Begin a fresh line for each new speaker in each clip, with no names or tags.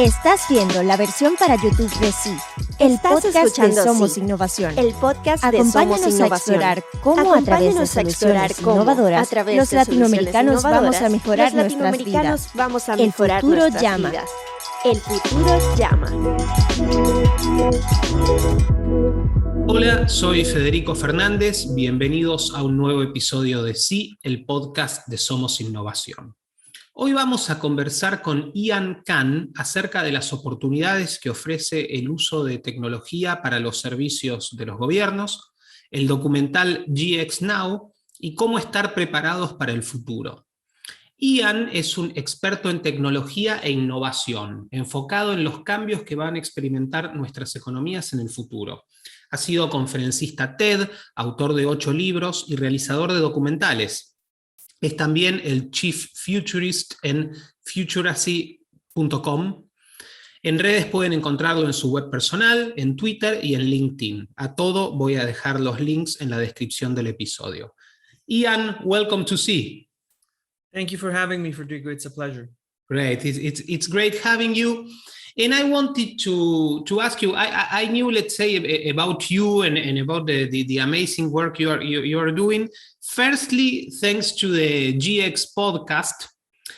Estás viendo la versión para YouTube de Sí, el podcast de Somos Innovación.
El podcast de Somos Innovación.
A explorar cómo a través de soluciones innovadoras los latinoamericanos vamos a mejorar nuestras vidas. El futuro llama.
El futuro llama.
Hola, soy Federico Fernández. Bienvenidos a un nuevo episodio de Sí, el podcast de Somos Innovación. Hoy vamos a conversar con Ian Khan acerca de las oportunidades que ofrece el uso de tecnología para los servicios de los gobiernos, el documental GX Now y cómo estar preparados para el futuro. Ian es un experto en tecnología e innovación, enfocado en los cambios que van a experimentar nuestras economías en el futuro. Ha sido conferencista TED, autor de 8 libros y realizador de documentales. Es también el Chief Futurist en futurity.com. En redes pueden encontrarlo en su web personal, en Twitter y en LinkedIn. A todo voy a dejar los links en la descripción del episodio. Ian, welcome to See.
Thank you for having me, Federico. It's a pleasure.
Great. It's great having you. And I wanted to ask you, I knew, let's say, about you and about the amazing work you are doing. Firstly, thanks to the GX podcast.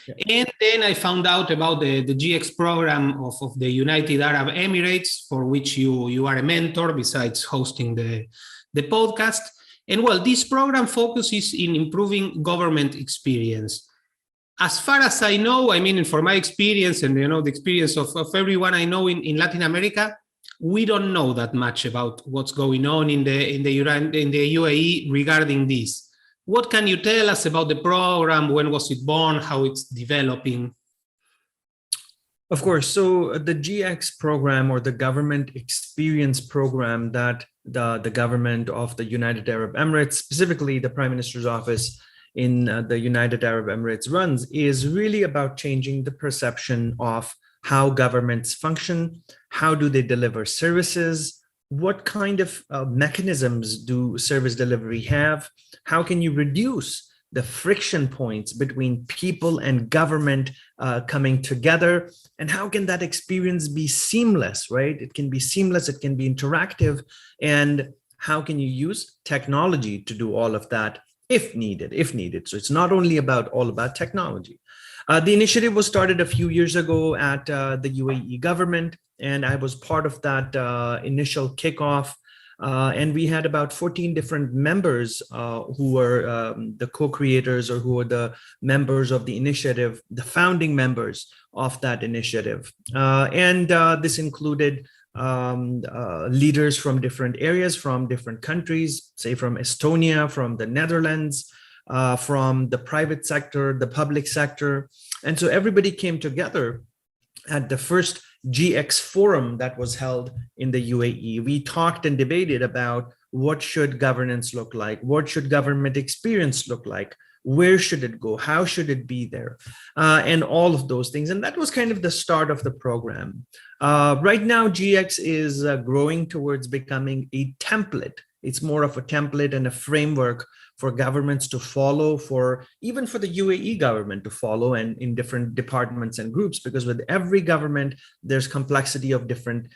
Yeah. And then I found out about the GX program of the United Arab Emirates, for which you are a mentor, besides hosting the podcast. And well, this program focuses in improving government experience. As far as I know, I mean, for my experience and the experience of everyone I know in Latin America, we don't know that much about what's going on in the UAE regarding this. What can you tell us about the program? When was it born? How it's developing?
Of course. So the GX program, or the government experience program that the government of the United Arab Emirates, specifically the Prime Minister's office in the United Arab Emirates runs, is really about changing the perception of how governments function, how do they deliver services, what kind of mechanisms do service delivery have, how can you reduce the friction points between people and government coming together, and how can that experience be seamless, right? It can be seamless, it can be interactive, and how can you use technology to do all of that if needed. So it's not only all about technology. The initiative was started a few years ago at the UAE government, and I was part of that initial kickoff. And we had about 14 different members who were the co-creators, or who were the members of the initiative, the founding members of that initiative. And this included leaders from different areas, from different countries, say from Estonia, from the Netherlands, from the private sector, the public sector. And so everybody came together at the first GX forum that was held in the UAE. We talked and debated about what should governance look like, what should government experience look like, where should it go, how should it be there, and all of those things. And that was kind of the start of the program. Right now, GX is growing towards becoming a template. It's more of a template and a framework for governments to follow, even for the UAE government to follow, and in different departments and groups, because with every government, there's complexity of different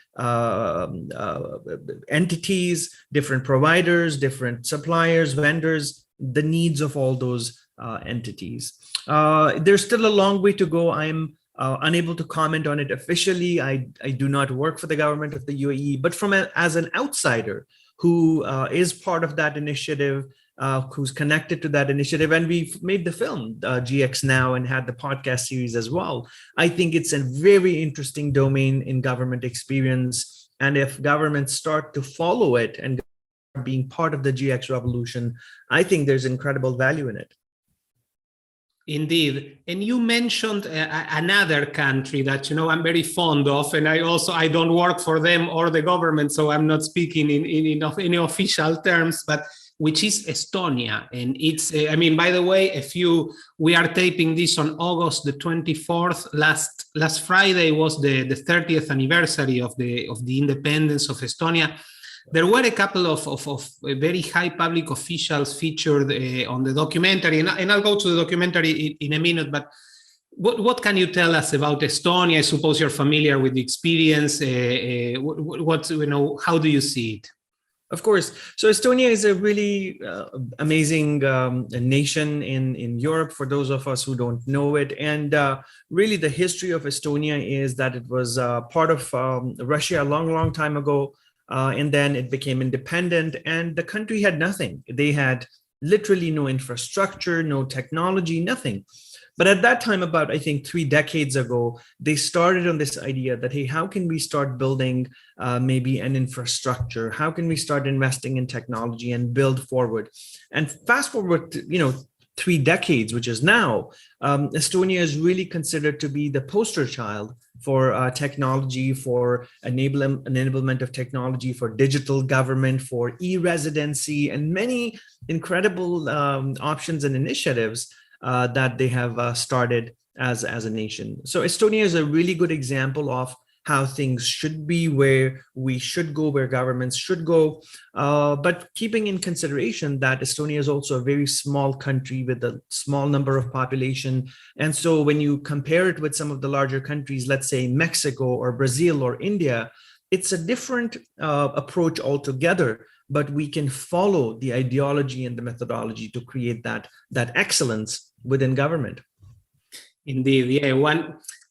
entities, different providers, different suppliers, vendors, the needs of all those entities. There's still a long way to go. I'm unable to comment on it officially. I do not work for the government of the UAE, but as an outsider who is part of that initiative, who's connected to that initiative, and we've made the film GX Now and had the podcast series as well. I think it's a very interesting domain in government experience, and if governments start to follow it and being part of the GX revolution, I think there's incredible value in it.
Indeed. And you mentioned another country that, I'm very fond of, and I don't work for them or the government, so I'm not speaking in any official terms, but which is Estonia. And it's, by the way, we are taping this on August the 24th. Last Friday was the 30th anniversary of the independence of Estonia. There were a couple of very high public officials featured on the documentary, and I'll go to the documentary in a minute, but what can you tell us about Estonia? I suppose you're familiar with the experience. How do you see it?
Of course. So Estonia is a really amazing nation in Europe, for those of us who don't know it. And really the history of Estonia is that it was part of Russia a long, long time ago. And then it became independent, and the country had nothing. They had literally no infrastructure, no technology, nothing. But at that time, about, I think, 3 decades ago, they started on this idea that, hey, how can we start building maybe an infrastructure? How can we start investing in technology and build forward? And fast forward, 3 decades, which is now, Estonia is really considered to be the poster child for technology, for enablement of technology, for digital government, for e-residency, and many incredible options and initiatives that they have started as a nation. So Estonia is a really good example of how things should be, where we should go, where governments should go, but keeping in consideration that Estonia is also a very small country with a small number of population. And so when you compare it with some of the larger countries, let's say Mexico or Brazil or India, it's a different approach altogether, but we can follow the ideology and the methodology to create that excellence within government.
Indeed, yeah.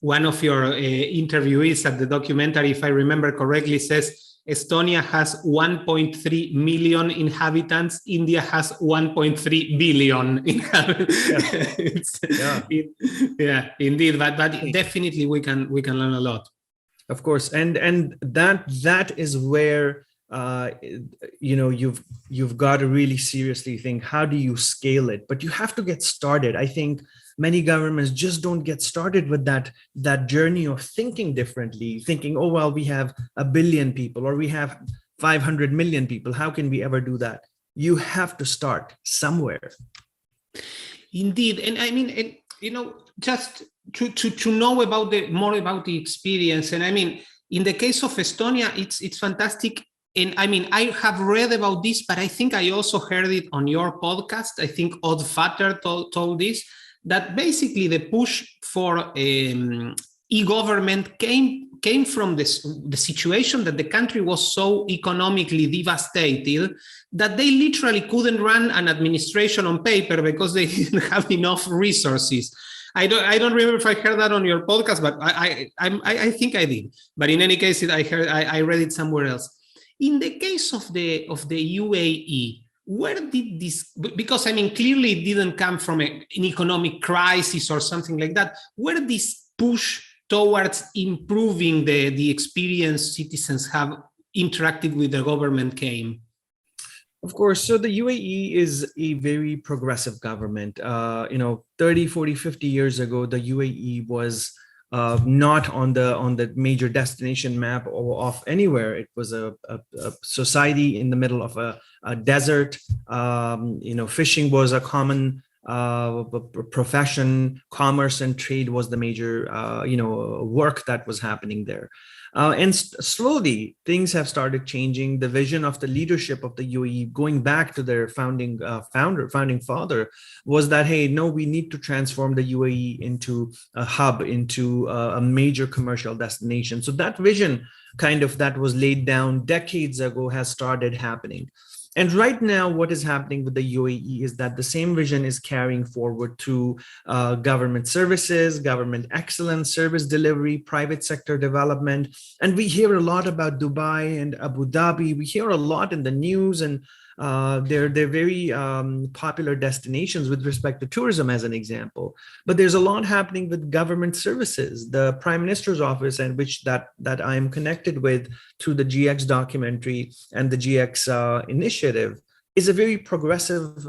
One of your interviewees at the documentary, if I remember correctly, says Estonia has 1.3 million inhabitants. India has 1.3 billion inhabitants. Yeah, indeed. But definitely we can learn a lot.
Of course, and that is where you've got to really seriously think, how do you scale it? But you have to get started. I think many governments just don't get started with that journey of thinking differently, thinking, oh, well, we have 1 billion people or we have 500 million people. How can we ever do that? You have to start somewhere.
Indeed. And I mean, just to know more about the experience. And I mean, in the case of Estonia, it's fantastic. And I mean, I have read about this, but I think I also heard it on your podcast. I think Odd told this, that basically the push for e-government came from the situation that the country was so economically devastated that they literally couldn't run an administration on paper because they didn't have enough resources. I don't remember if I heard that on your podcast, but I think I did. But in any case, I read it somewhere else. In the case of the UAE, where did this, because I mean, clearly it didn't come from an economic crisis or something like that, where this push towards improving the experience citizens have interacted with the government came?
Of course. So the UAE is a very progressive government. 30, 40, 50 years ago, the UAE was not on the major destination map of anywhere. It was a society in the middle of a desert. Fishing was a common profession. Commerce and trade was the major work that was happening there. And slowly things have started changing. The vision of the leadership of the UAE, going back to their founding father, was that, hey, no, we need to transform the UAE into a hub, into a major commercial destination. So that vision that was laid down decades ago has started happening. And right now, what is happening with the UAE is that the same vision is carrying forward to government services, government excellence, service delivery, private sector development. And we hear a lot about Dubai and Abu Dhabi. We hear a lot in the news, and they're very popular destinations with respect to tourism, as an example. But there's a lot happening with government services. The Prime Minister's office, and which that I am connected with through the GX documentary and the GX initiative, is a very progressive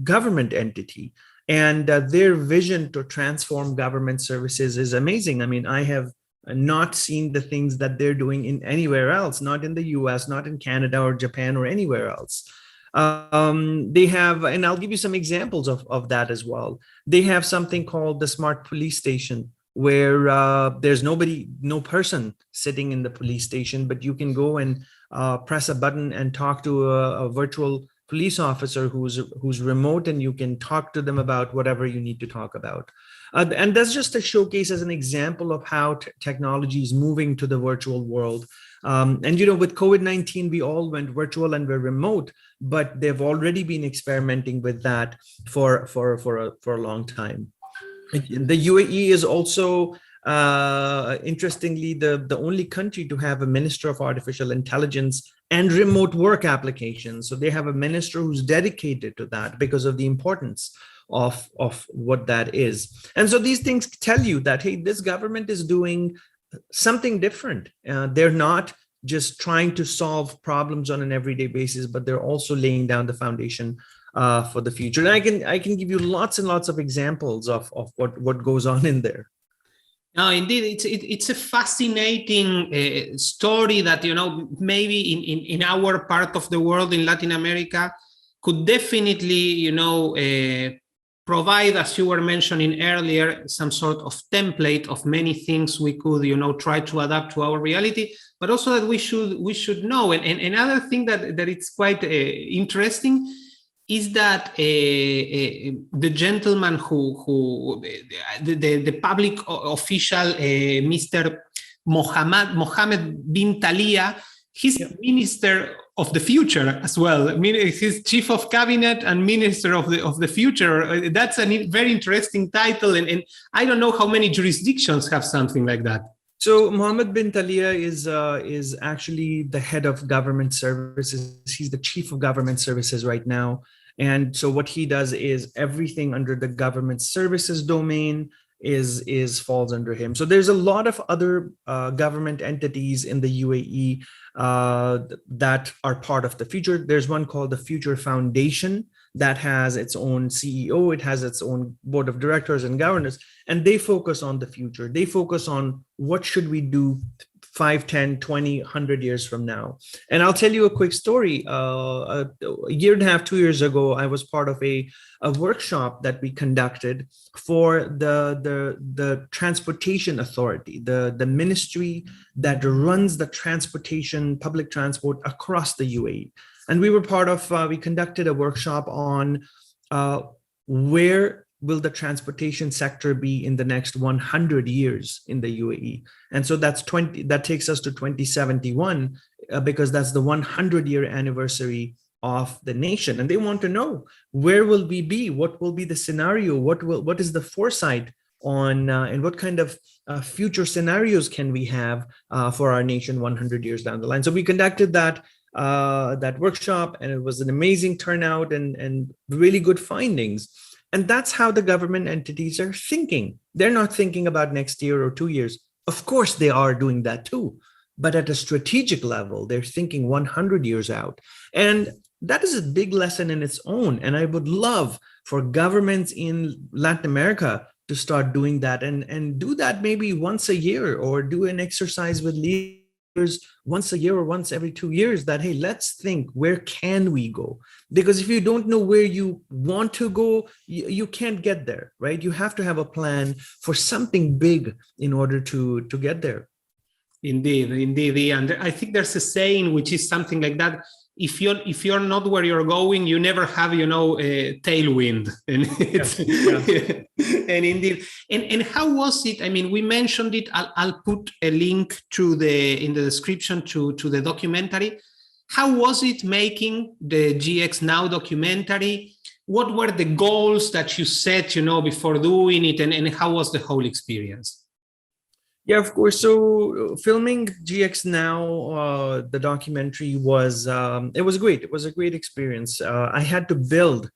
government entity. And their vision to transform government services is amazing. I mean, I have not seen the things that they're doing in anywhere else, not in the US, not in Canada or Japan or anywhere else. They have, and I'll give you some examples of that as well. They have something called the Smart Police Station, where there's no person sitting in the police station, but you can go and press a button and talk to a virtual police officer who's remote, and you can talk to them about whatever you need to talk about. And that's just a showcase as an example of how technology is moving to the virtual world. And, with COVID-19, we all went virtual and we're remote, but they've already been experimenting with that for a long time. The UAE is also, interestingly, the only country to have a minister of artificial intelligence and remote work applications. So they have a minister who's dedicated to that because of the importance of what that is. And so these things tell you that, hey, this government is doing something different. They're not just trying to solve problems on an everyday basis, but they're also laying down the foundation for the future. And I can give you lots and lots of examples of what goes on in there.
No, indeed, it's a fascinating story that, maybe in our part of the world, in Latin America, could definitely, provide, as you were mentioning earlier, some sort of template of many things we could, try to adapt to our reality, but also that we should know. And another thing that it's quite interesting is that the gentleman the public official, Mr. Mohammed bin Talia, he's minister of the future as well. I mean, he's chief of cabinet and minister of the future. That's a very interesting title, and I don't know how many jurisdictions have something like that.
So Mohammed bin Talia is actually the head of government services. He's the chief of government services right now. And so what he does is everything under the government services domain is falls under him. So there's a lot of other government entities in the UAE that are part of the future. There's one called the Future Foundation that has its own CEO. It has its own board of directors and governors, and they focus on the future. They focus on what should we do 5, 10, 20, 100 years from now. And I'll tell you a quick story. A year and a half, 2 years ago, I was part of a workshop that we conducted for the Transportation Authority, the ministry that runs the transportation, public transport across the UAE. And we were part of, we conducted a workshop on where will the transportation sector be in the next 100 years in the UAE. And so that takes us to 2071, because that's the 100-year anniversary of the nation. And they want to know, where will we be? What will be the scenario? What is the foresight on, and what kind of future scenarios can we have for our nation 100 years down the line? So we conducted that workshop, and it was an amazing turnout and really good findings. And that's how the government entities are thinking. They're not thinking about next year or 2 years. Of course, they are doing that too. But at a strategic level, they're thinking 100 years out. And that is a big lesson in its own. And I would love for governments in Latin America to start doing that and do that maybe once a year, or do an exercise with leaders once a year or once every 2 years, that, hey, let's think, where can we go? Because if you don't know where you want to go, you can't get there, right? You have to have a plan for something big in order to get there.
Indeed. And I think there's a saying which is something like that: if you're not where you're going, you never have, a tailwind. And it's, and indeed. And how was it? I mean, we mentioned it. I'll put a link in the description to the documentary. How was it making the GX Now documentary? What were the goals that you set, before doing it, and how was the whole experience?
Yeah, of course. So filming GX Now, the documentary was great. It was a great experience. I had to build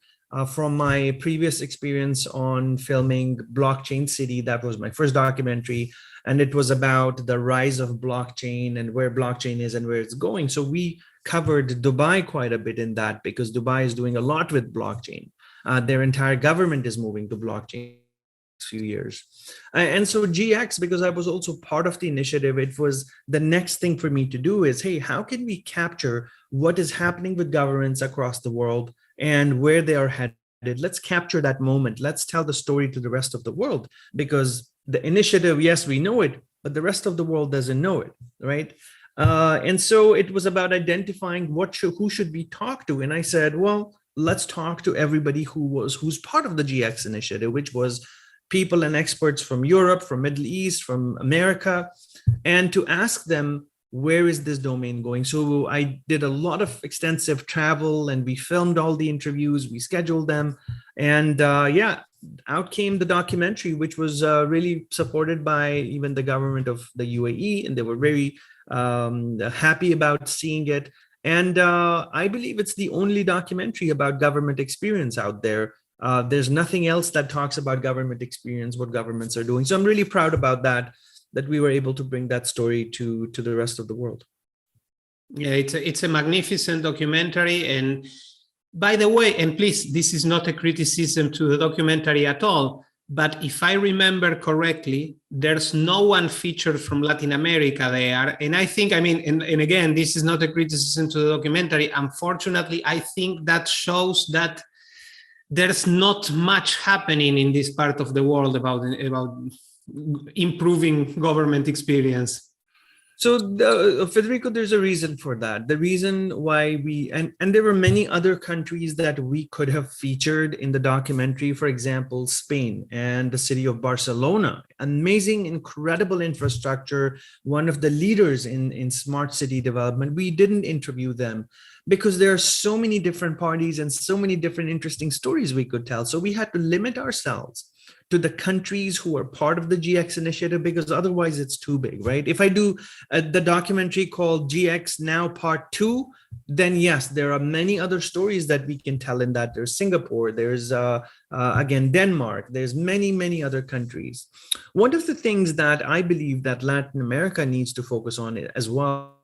from my previous experience on filming Blockchain City. That was my first documentary. And it was about the rise of blockchain and where blockchain is and where it's going. So we covered Dubai quite a bit in that, because Dubai is doing a lot with blockchain. Their entire government is moving to blockchain few years. And so GX, because I was also part of the initiative, it was the next thing for me to do is, hey, how can we capture what is happening with governments across the world and where they are headed? Let's capture that moment. Let's tell the story to the rest of the world, because the initiative, yes, we know it, but the rest of the world doesn't know it, right? And so it was about identifying who should we talk to. And I said, well, let's talk to everybody who's part of the GX initiative, which was people and experts from Europe, from Middle East, from America, and to ask them, where is this domain going? So I did a lot of extensive travel, and we filmed all the interviews, we scheduled them, and out came the documentary, which was really supported by even the government of the UAE, and they were very happy about seeing it. And I believe it's the only documentary about government experience out there. There's nothing else that talks about government experience, what governments are doing. So I'm really proud about that we were able to bring that story to the rest of the world.
Yeah, it's a magnificent documentary. And by the way, and please, this is not a criticism to the documentary at all, but if I remember correctly, there's no one featured from Latin America there. And I think, I mean, and again, this is not a criticism to the documentary. Unfortunately, I think that shows that there's not much happening in this part of the world about improving government experience.
So Federico, there's a reason for that. The reason why and there were many other countries that we could have featured in the documentary. For example, Spain and the city of Barcelona, amazing, incredible infrastructure, one of the leaders in smart city development. We didn't interview them because there are so many different parties and so many different interesting stories we could tell. So we had to limit ourselves to the countries who are part of the GX initiative, because otherwise it's too big, right? If I do the documentary called GX Now Part 2, then yes, there are many other stories that we can tell in that. There's Singapore, there's again, Denmark, there's many, many other countries. One of the things that I believe that Latin America needs to focus on as well,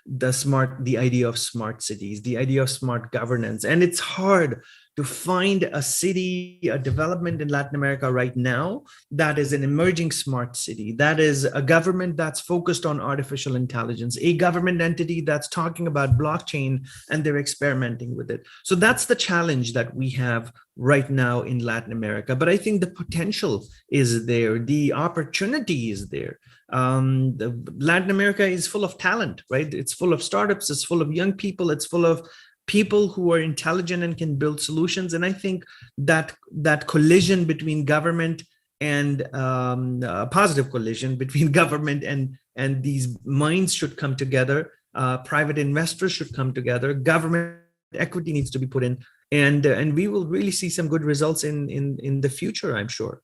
the idea of smart cities, the idea of smart governance. And it's hard to find a city, a development in Latin America right now that is an emerging smart city, that is a government that's focused on artificial intelligence, a government entity that's talking about blockchain, and they're experimenting with it. So that's the challenge that we have right now in Latin America. But I think the potential is there, the opportunity is there. Latin America is full of talent, right? It's full of startups, it's full of young people, it's full of people who are intelligent and can build solutions. And I think that collision between government and a positive collision between government and these minds should come together. Private investors should come together. Government equity needs to be put in, and we will really see some good results in the future, I'm sure.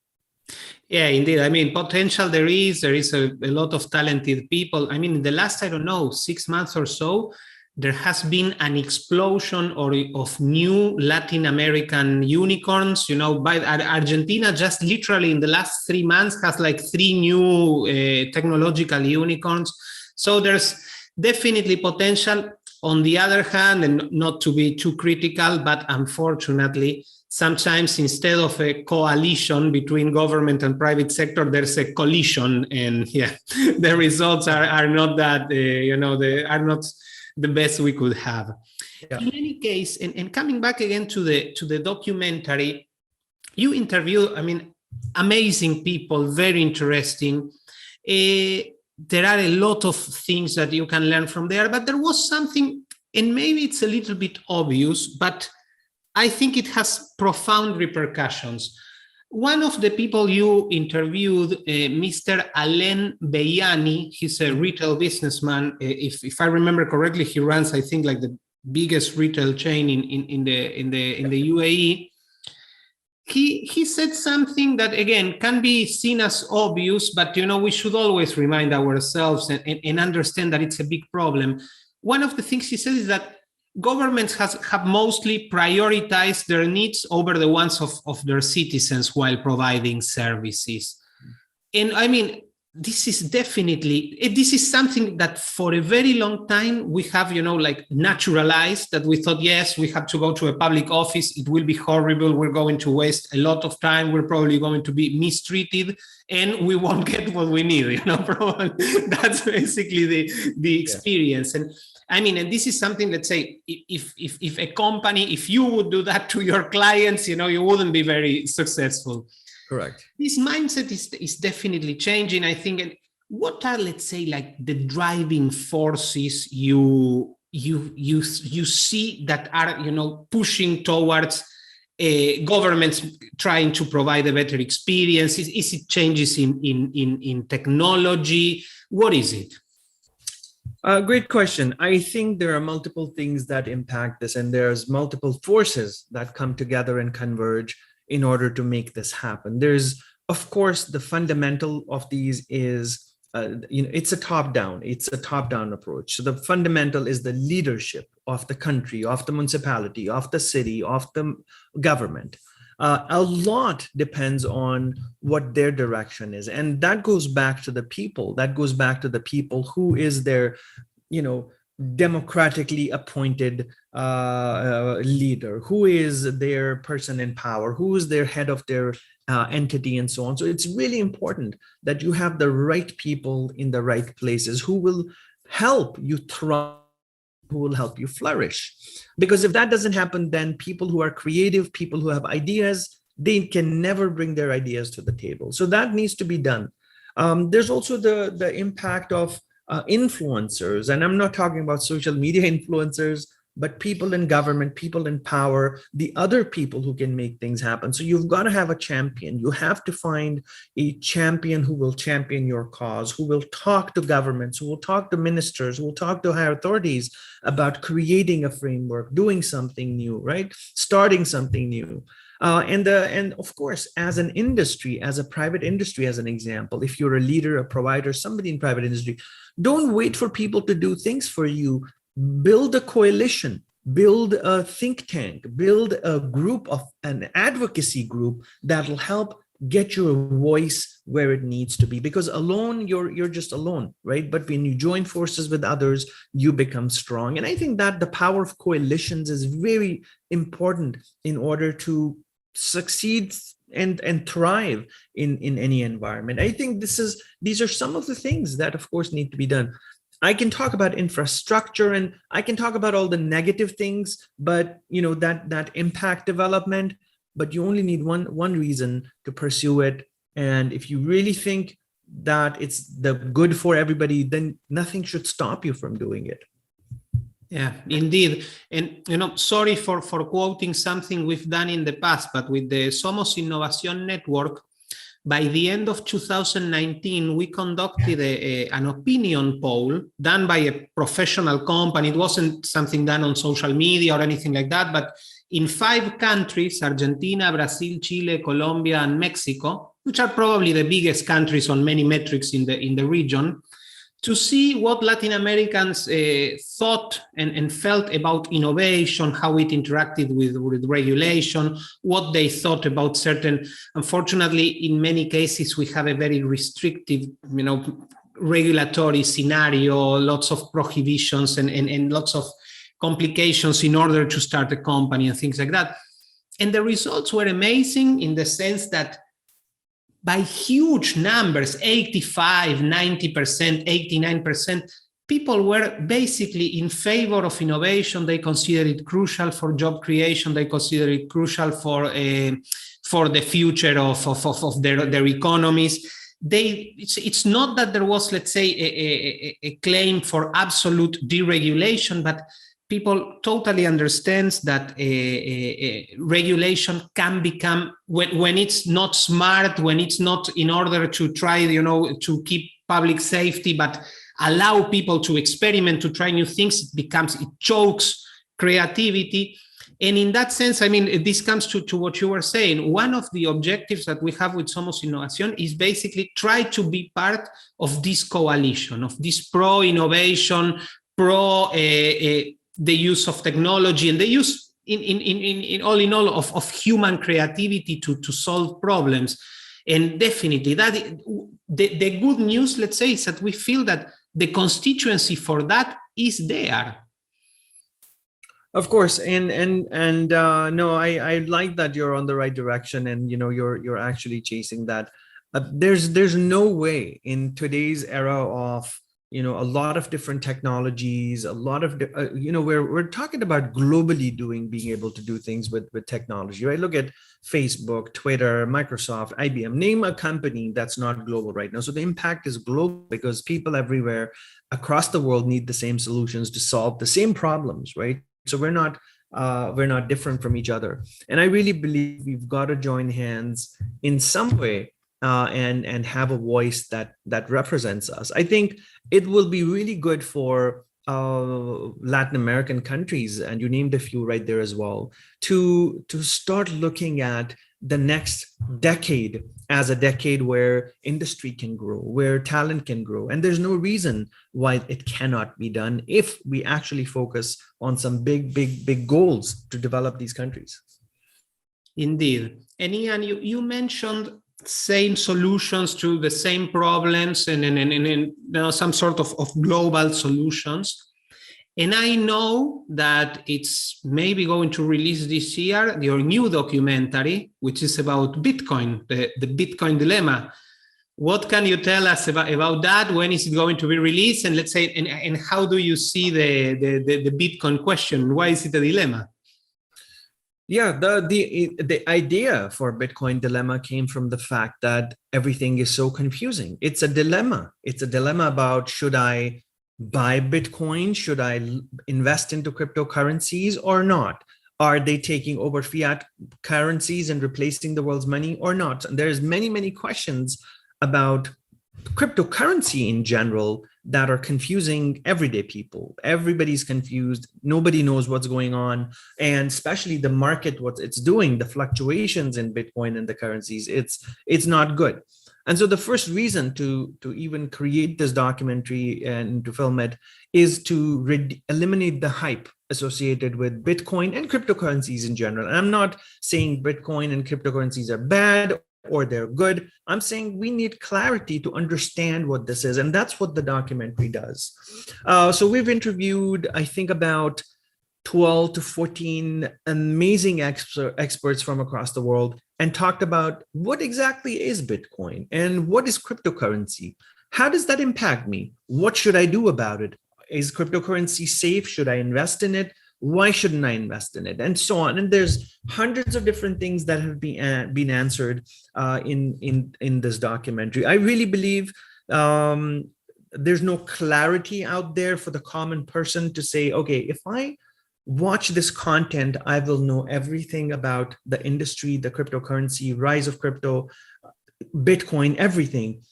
Yeah, indeed. I mean, potential there is a lot of talented people. I mean, in the last, 6 months or so, there has been an explosion of new Latin American unicorns. By Argentina, just literally in the last 3 months, has like 3 new technological unicorns. So there's definitely potential. On the other hand, and not to be too critical, but unfortunately, sometimes instead of a coalition between government and private sector, there's a collision, and the results are not that they are not the best we could have. Yeah. In any case, and coming back again to the documentary, you interviewed, amazing people, very interesting. There are a lot of things that you can learn from there, but there was something, and maybe it's a little bit obvious, but I think it has profound repercussions. One of the people you interviewed, Mr. Alain Beyani, he's a retail businessman. If I remember correctly, he runs, I think, like the biggest retail chain in the UAE. He said something that, again, can be seen as obvious, but we should always remind ourselves and understand that it's a big problem. One of the things he said is that governments have mostly prioritized their needs over the ones of their citizens while providing services. And this is something that for a very long time we have, naturalized, that we thought, yes, we have to go to a public office. It will be horrible. We're going to waste a lot of time. We're probably going to be mistreated, and we won't get what we need, probably. That's basically the experience. And and this is something, let's say, if a company, if you would do that to your clients, you wouldn't be very successful.
Correct.
This mindset is definitely changing, I think. And what are, let's say, like the driving forces you see that are, pushing towards governments trying to provide a better experience? Is it changes in technology? What is it?
Great question. I think there are multiple things that impact this, and there's multiple forces that come together and converge in order to make this happen. There's, of course, the fundamental of these is, it's a top-down approach. So the fundamental is the leadership of the country, of the municipality, of the city, of the government. A lot depends on what their direction is. And that goes back to the people. That goes back to the people who is their, democratically appointed leader, who is their person in power, who is their head of their entity, and so on. So it's really important that you have the right people in the right places who will help you thrive, who will help you flourish. Because if that doesn't happen, then people who are creative, people who have ideas, they can never bring their ideas to the table. So that needs to be done. There's also the impact of influencers, and I'm not talking about social media influencers, but people in government, people in power, the other people who can make things happen. So you've got to have a champion. You have to find a champion who will champion your cause, who will talk to governments, who will talk to ministers, who will talk to higher authorities about creating a framework, doing something new, right? Starting something new. And of course, as an industry, as a private industry, as an example, if you're a leader, a provider, somebody in private industry, don't wait for people to do things for you. Build a coalition, build a think tank, build a group of an advocacy group that will help get your voice where it needs to be. Because alone, you're just alone, right? But when you join forces with others, you become strong. And I think that the power of coalitions is very important in order to succeed and thrive in any environment. I think these are some of the things that, of course, need to be done. I can talk about infrastructure and I can talk about all the negative things, but that impact development, but you only need one reason to pursue it. And if you really think that it's the good for everybody, then nothing should stop you from doing it.
Yeah, indeed. And, sorry for quoting something we've done in the past, but with the Somos Innovación network, by the end of 2019, we conducted an opinion poll done by a professional company. It wasn't something done on social media or anything like that, but in 5 countries, Argentina, Brazil, Chile, Colombia, and Mexico, which are probably the biggest countries on many metrics in the region, to see what Latin Americans thought and felt about innovation, how it interacted with regulation, what they thought about certain. Unfortunately, in many cases, we have a very restrictive, regulatory scenario, lots of prohibitions and lots of complications in order to start a company and things like that. And the results were amazing in the sense that by huge numbers, 85, 90%, 89%, people were basically in favor of innovation. They consider it crucial for job creation. They consider it crucial for the future of their economies. It's not that there was, let's say, a claim for absolute deregulation, but people totally understands that regulation can become, when it's not smart, when it's not in order to try, to keep public safety, but allow people to experiment, to try new things, it chokes creativity. And in that sense, I mean, this comes to what you were saying. One of the objectives that we have with Somos Innovación is basically try to be part of this coalition, of this pro-innovation, the use of technology and the use in all of human creativity to solve problems. And definitely that the good news, let's say, is that we feel that the constituency for that is there.
Of course, and no, I like that you're on the right direction, and you're actually chasing that. There's no way in today's era of a lot of different technologies, a lot of we're talking about globally being able to do things with technology, right? Look at Facebook, Twitter, Microsoft, IBM. Name a company that's not global right now. So the impact is global because people everywhere across the world need the same solutions to solve the same problems, right? So we're not we're not different from each other. And I really believe we've got to join hands in some way and have a voice that represents us. I think it will be really good for Latin American countries, and you named a few right there as well, to start looking at the next decade as a decade where industry can grow, where talent can grow. And there's no reason why it cannot be done if we actually focus on some big goals to develop these countries.
Indeed. And Ian, you mentioned same solutions to the same problems and some sort of global solutions. And I know that it's maybe going to release this year your new documentary, which is about Bitcoin, the Bitcoin dilemma. What can you tell us about that? When is it going to be released? And let's say, and how do you see the Bitcoin question? Why is it a dilemma?
Yeah, the idea for Bitcoin dilemma came from the fact that everything is so confusing. It's a dilemma. It's a dilemma about, should I buy Bitcoin? Should I invest into cryptocurrencies or not? Are they taking over fiat currencies and replacing the world's money or not? And there's many questions about cryptocurrency in general that are confusing everyday people. Everybody's confused. Nobody knows what's going on. And especially the market, what it's doing, the fluctuations in Bitcoin and the currencies, it's not good. And so the first reason to even create this documentary and to film it is to eliminate the hype associated with Bitcoin and cryptocurrencies in general. And I'm not saying Bitcoin and cryptocurrencies are bad or they're good. I'm saying we need clarity to understand what this is. And that's what the documentary does. So we've interviewed, I think, about 12 to 14 amazing experts from across the world and talked about what exactly is Bitcoin and what is cryptocurrency. How does that impact me? What should I do about it? Is cryptocurrency safe? Should I invest in it? Why shouldn't I invest in it? And so on. And there's hundreds of different things that have been answered in this documentary. I really believe there's no clarity out there for the common person to say, okay, if I watch this content, I will know everything about the industry, the cryptocurrency, rise of crypto, Bitcoin, everything.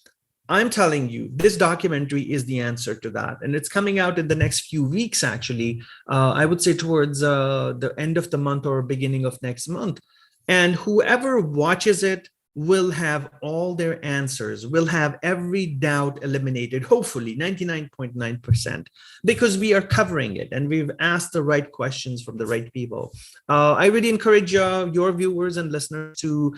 I'm telling you, this documentary is the answer to that. And it's coming out in the next few weeks, actually. I would say towards the end of the month or beginning of next month. And whoever watches it will have all their answers, will have every doubt eliminated, hopefully 99.9%, because we are covering it and we've asked the right questions from the right people. I really encourage your viewers and listeners to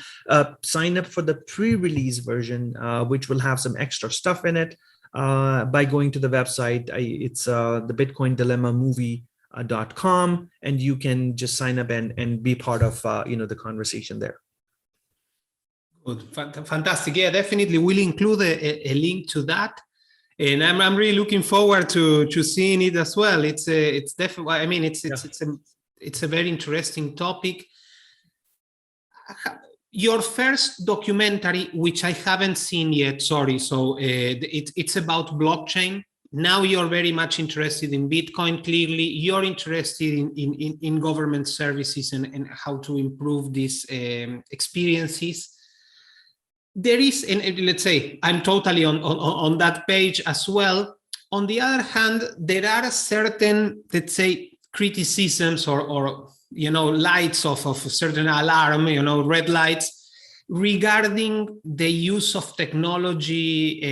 sign up for the pre-release version, which will have some extra stuff in it by going to the website. It's the Bitcoin Dilemma movie.com, and you can just sign up and be part of the conversation there.
Good. Fantastic. Yeah, definitely. We'll include a link to that. And I'm really looking forward to seeing it as well. It's definitely, I mean, it's a very interesting topic. Your first documentary, which I haven't seen yet, sorry. So it's about blockchain. Now you're very much interested in Bitcoin. Clearly, you're interested in government services and how to improve these experiences. There is, and let's say, I'm totally on that page as well. On the other hand, there are certain, let's say, criticisms or lights of a certain alarm, red lights regarding the use of technology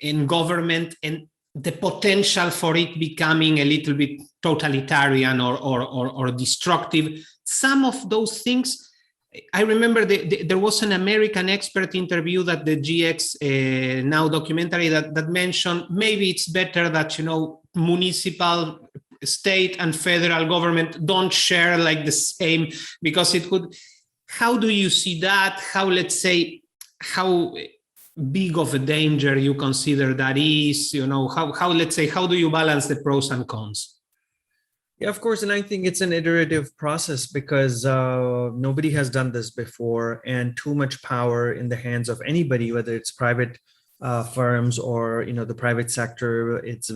in government and the potential for it becoming a little bit totalitarian or destructive. Some of those things, I remember there was an American expert interview that the GX Now documentary that mentioned maybe it's better that, municipal, state and federal government don't share like the same, because it could, how do you see that? How big of a danger you consider that is, how do you balance the pros and cons?
Yeah, of course. And I think it's an iterative process because nobody has done this before, and too much power in the hands of anybody, whether it's private firms or, the private sector, it's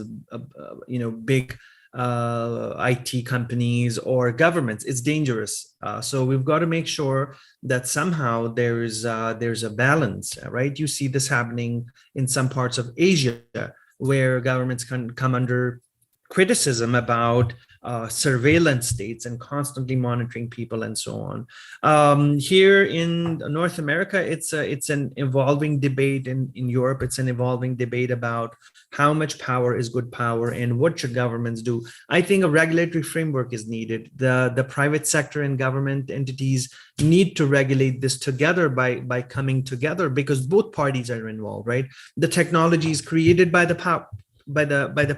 big IT companies or governments. It's dangerous. So we've got to make sure that somehow there's a balance, right? You see this happening in some parts of Asia where governments can come under criticism about surveillance states and constantly monitoring people and so on. Here in North America, it's an evolving debate. In Europe, it's an evolving debate about how much power is good power and what should governments do. I think a regulatory framework is needed. The private sector and government entities need to regulate this together by coming together, because both parties are involved, right? The technology is created by the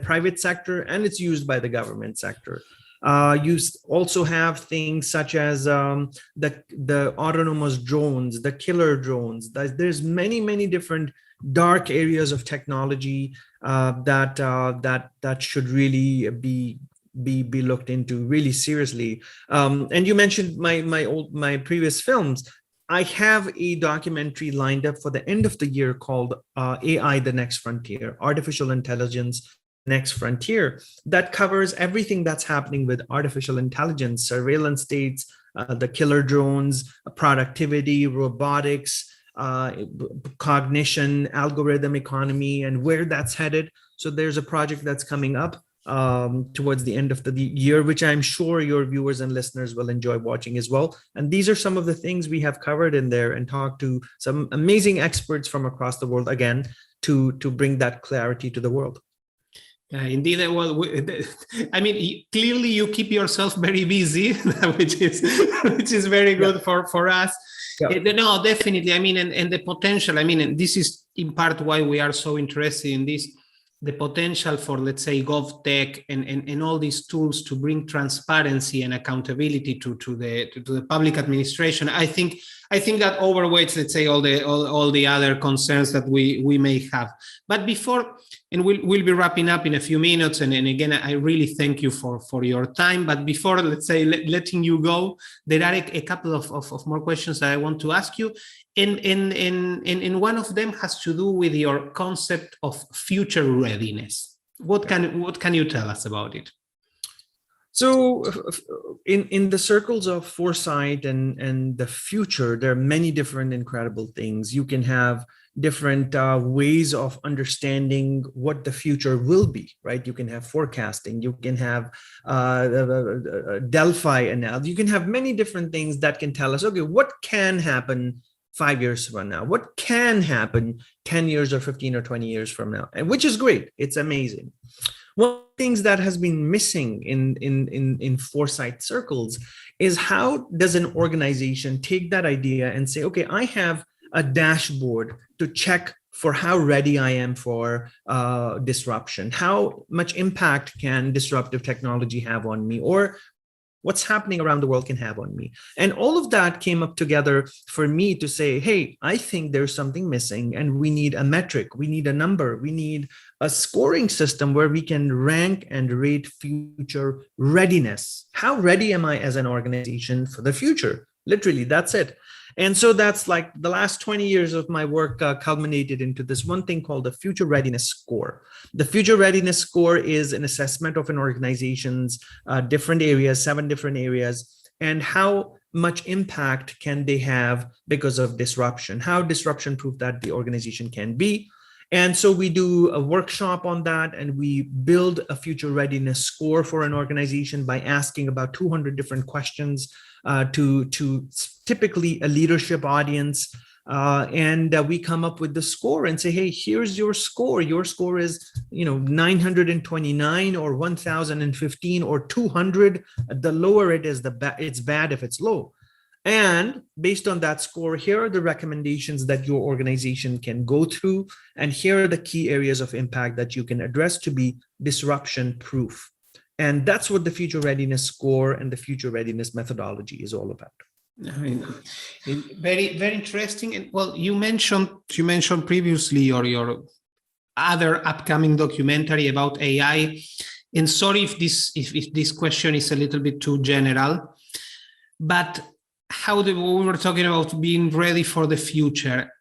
private sector and it's used by the government sector. You also have things such as the autonomous drones, the killer drones. There's many different dark areas of technology that should really be looked into really seriously. And you mentioned my previous films. I have a documentary lined up for the end of the year called AI, the Next Frontier, Artificial Intelligence, Next Frontier, that covers everything that's happening with artificial intelligence, surveillance states, the killer drones, productivity, robotics, cognition, algorithm economy, and where that's headed. So there's a project that's coming up towards the end of the year, which I'm sure your viewers and listeners will enjoy watching as well. And these are some of the things we have covered in there and talked to some amazing experts from across the world, again, to bring that clarity to the world.
Indeed, well, I mean, clearly you keep yourself very busy, which is very good for us. Yeah. No, definitely. I mean, and the potential. I mean, and this is in part why we are so interested in this. The potential for, let's say, GovTech and all these tools to bring transparency and accountability to the public administration. I think that overweights, let's say, all the other concerns that we may have. But before, and we'll be wrapping up in a few minutes. And again, I really thank you for your time. But before, let's say, letting you go, there are a couple of more questions that I want to ask you. And one of them has to do with your concept of future readiness. What can you tell us about it?
So in the circles of foresight and the future, there are many different incredible things. You can have different ways of understanding what the future will be, right? You can have forecasting, you can have Delphi analysis, you can have many different things that can tell us, okay, what can happen 5 years from now? What can happen 10 years or 15 or 20 years from now? And which is great. It's amazing. One of the things that has been missing in foresight circles is how does an organization take that idea and say, okay, I have a dashboard to check for how ready I am for disruption. How much impact can disruptive technology have on me, or what's happening around the world can have on me? And all of that came up together for me to say, hey, I think there's something missing and we need a metric, we need a number, we need a scoring system where we can rank and rate future readiness. How ready am I as an organization for the future? Literally, that's it. And so that's like the last 20 years of my work culminated into this one thing called the Future Readiness Score. The Future Readiness Score is an assessment of an organization's different areas, 7 different areas, and how much impact can they have because of disruption, how disruption proof that the organization can be. And so we do a workshop on that, and we build a future readiness score for an organization by asking about 200 different questions to typically a leadership audience. And we come up with the score and say, hey, here's your score. Your score is, 929 or 1015 or 200. The lower it is, it's bad if it's low. And based on that score, here are the recommendations that your organization can go through. And here are the key areas of impact that you can address to be disruption proof. And that's what the Future Readiness Score and the Future Readiness methodology is all about.
Very, very interesting. And well, you mentioned previously your other upcoming documentary about AI. And sorry if this question is a little bit too general, but we were talking about being ready for the future.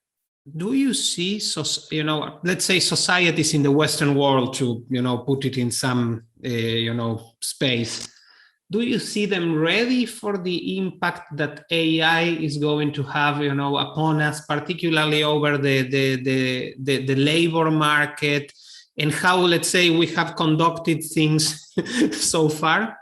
Do you see, so, let's say societies in the Western world, to, put it in some, space, do you see them ready for the impact that AI is going to have, upon us, particularly over the labor market, and how, let's say, we have conducted things so far?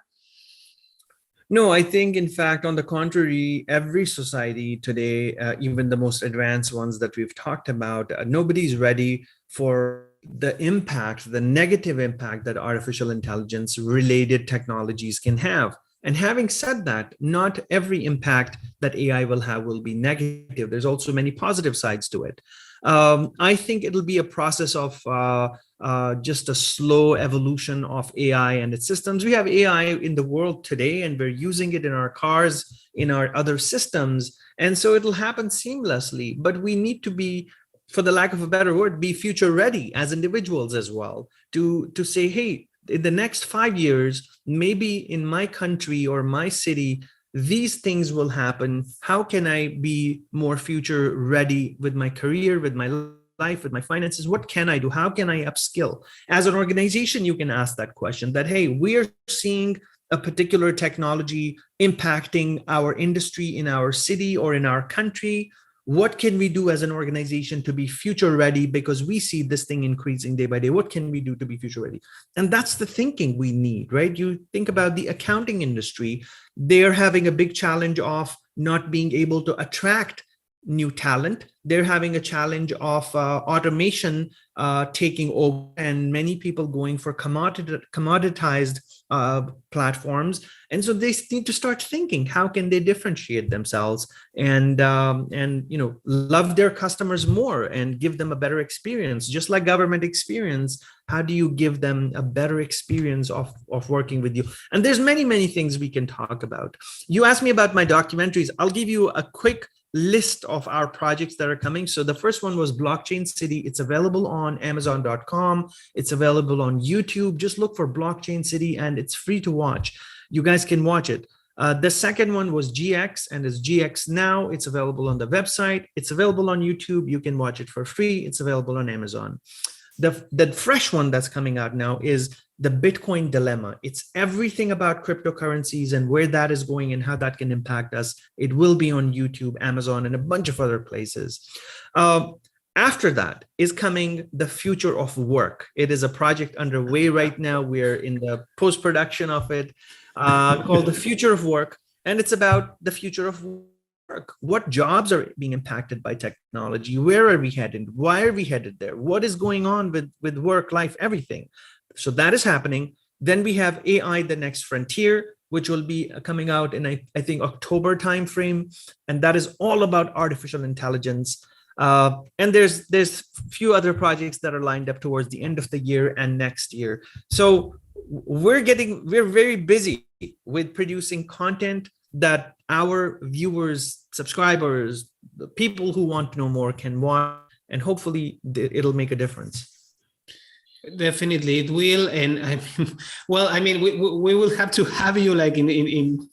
No, I think, in fact, on the contrary, every society today, even the most advanced ones that we've talked about, nobody's ready for the impact, the negative impact that artificial intelligence related technologies can have. And having said that, not every impact that AI will have will be negative. There's also many positive sides to it. I think it'll be a process of just a slow evolution of AI and its systems. We have AI in the world today, and we're using it in our cars, in our other systems. And so it'll happen seamlessly, but we need to be, for the lack of a better word, be future ready as individuals as well, to say, hey, in the next 5 years, maybe in my country or my city, these things will happen. How can I be more future ready with my career, with my life, with my finances? What can I do? How can I upskill? As an organization, you can ask that question that, hey, we are seeing a particular technology impacting our industry in our city or in our country. What can we do as an organization to be future ready, because we see this thing increasing day by day? What can we do to be future ready? And that's the thinking we need, right? You think about the accounting industry, they're having a big challenge of not being able to attract new talent. They're having a challenge of automation taking over, and many people going for commoditized platforms. And so they need to start thinking, how can they differentiate themselves and love their customers more and give them a better experience? Just like government experience, how do you give them a better experience of working with you? And there's many things we can talk about. You asked me about my documentaries. I'll give you a quick list of our projects that are coming. So the first one was Blockchain City. It's available on Amazon.com. It's available on YouTube. Just look for Blockchain City and it's free to watch. You guys can watch it. The second one was GX, and it's GX Now. It's available on the website. It's available on YouTube. You can watch it for free. It's available on Amazon. The fresh one that's coming out now is the Bitcoin Dilemma. It's everything about cryptocurrencies and where that is going and how that can impact us. It will be on YouTube, Amazon, and a bunch of other places. After that is coming the Future of Work. It is a project underway right now. We're in the post-production of it, called the Future of Work. And it's about the future of work. What jobs are being impacted by technology? Where are we headed? Why are we headed there? What is going on with work, life, everything? So that is happening. Then we have AI, the Next Frontier, which will be coming out in, I think, October timeframe. And that is all about artificial intelligence. And there's few other projects that are lined up towards the end of the year and next year. So we're very busy with producing content that our viewers, subscribers, the people who want to know more can watch, and hopefully it'll make a difference.
Definitely it will. And we will have to have you like in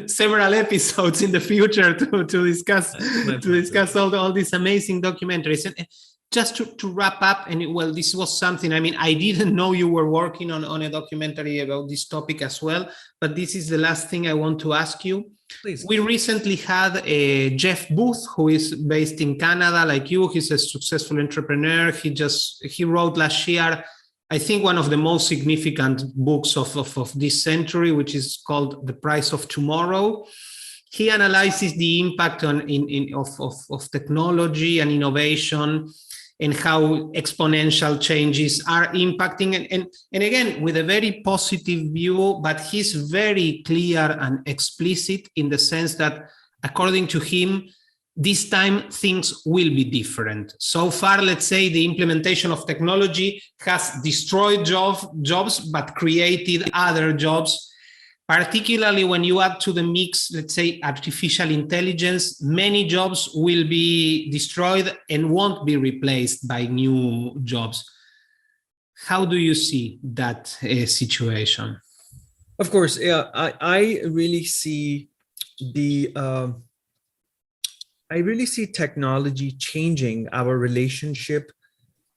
several episodes in the future to discuss all these amazing documentaries. And just to wrap up, and this was something, I didn't know you were working on a documentary about this topic as well, but this is the last thing I want to ask you.
Please.
We recently had Jeff Booth, who is based in Canada, like you. He's a successful entrepreneur. He wrote last year, I think, one of the most significant books of this century, which is called The Price of Tomorrow. He analyzes the impact of technology and innovation and how exponential changes are impacting. And again, with a very positive view, but he's very clear and explicit in the sense that, according to him, this time things will be different. So far, let's say, the implementation of technology has destroyed jobs, but created other jobs. Particularly when you add to the mix, let's say, artificial intelligence, many jobs will be destroyed and won't be replaced by new jobs. How do you see that situation?
Of course, yeah, I really see the I really see technology changing our relationship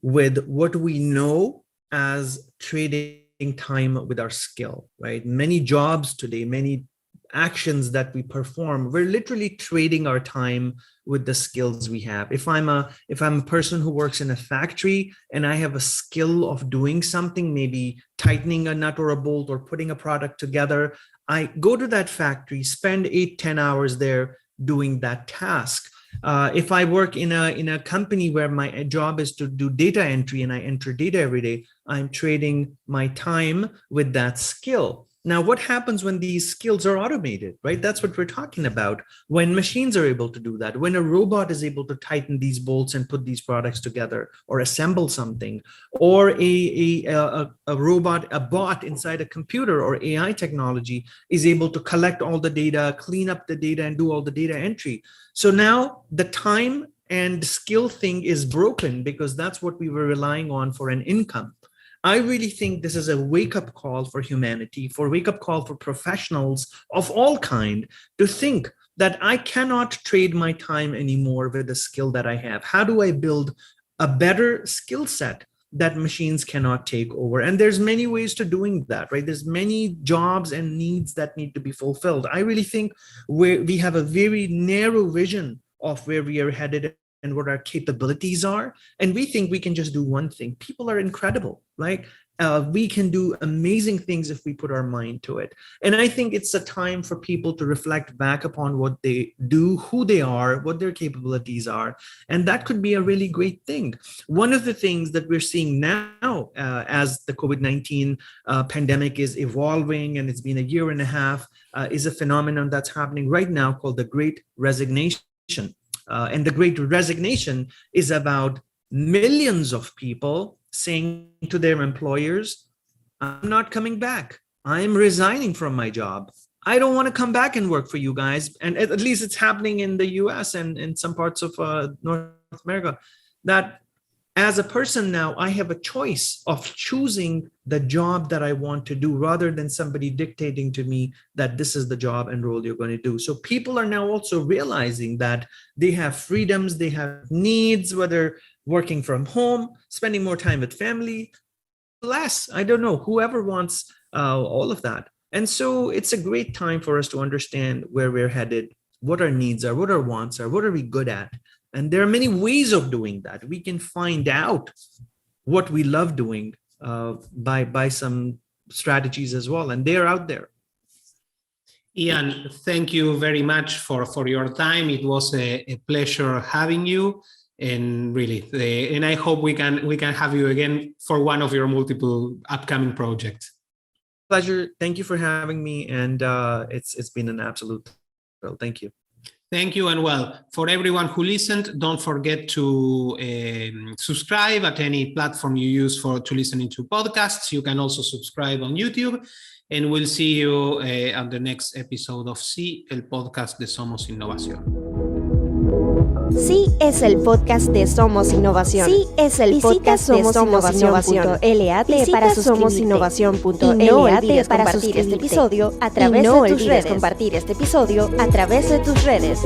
with what we know as trading time with our skill, right? Many jobs today, many actions that we perform, we're literally trading our time with the skills we have. If I'm a person who works in a factory and I have a skill of doing something, maybe tightening a nut or a bolt or putting a product together, I go to that factory, spend 8-10 hours there doing that task. If I work in a company where my job is to do data entry and I enter data every day, I'm trading my time with that skill. Now, what happens when these skills are automated, right? That's what we're talking about. When machines are able to do that, when a robot is able to tighten these bolts and put these products together or assemble something, or a robot, a bot inside a computer or AI technology is able to collect all the data, clean up the data, and do all the data entry. So now the time and skill thing is broken because that's what we were relying on for an income. I really think this is a wake-up call for humanity, for wake-up call for professionals of all kind to think that I cannot trade my time anymore with the skill that I have. How do I build a better skill set that machines cannot take over? And there's many ways to doing that, right? There's many jobs and needs that need to be fulfilled. I really think we have a very narrow vision of where we are headed and what our capabilities are. And we think we can just do one thing. People are incredible, right? We can do amazing things if we put our mind to it. And I think it's a time for people to reflect back upon what they do, who they are, what their capabilities are. And that could be a really great thing. One of the things that we're seeing now as the COVID-19 pandemic is evolving, and it's been a year and a half, is a phenomenon that's happening right now called the Great Resignation. And the Great Resignation is about millions of people saying to their employers, I'm not coming back. I'm resigning from my job. I don't want to come back and work for you guys. And at least it's happening in the US and in some parts of North America, that as a person now, I have a choice of choosing the job that I want to do rather than somebody dictating to me that this is the job and role you're going to do. So people are now also realizing that they have freedoms, they have needs, whether working from home, spending more time with family, less, I don't know, whoever wants all of that. And so it's a great time for us to understand where we're headed, what our needs are, what our wants are, what are we good at. And there are many ways of doing that. We can find out what we love doing by some strategies as well. And they're out there.
Ian, thank you very much for your time. It was a pleasure having you. And really, and I hope we can have you again for one of your multiple upcoming projects.
Pleasure. Thank you for having me. And it's been an absolute thrill. Thank you.
Thank you. And well, for everyone who listened, don't forget to subscribe at any platform you use to listening to podcasts. You can also subscribe on YouTube. And we'll see you on the next episode of Sí, el podcast de Somos Innovación.
Sí es el podcast de Somos Innovación. Sí es el podcast de Somos Innovación.lat para SomosInnovacion.lat. No olvides compartir este episodio a través de tus redes. Compartir este episodio a través de tus redes.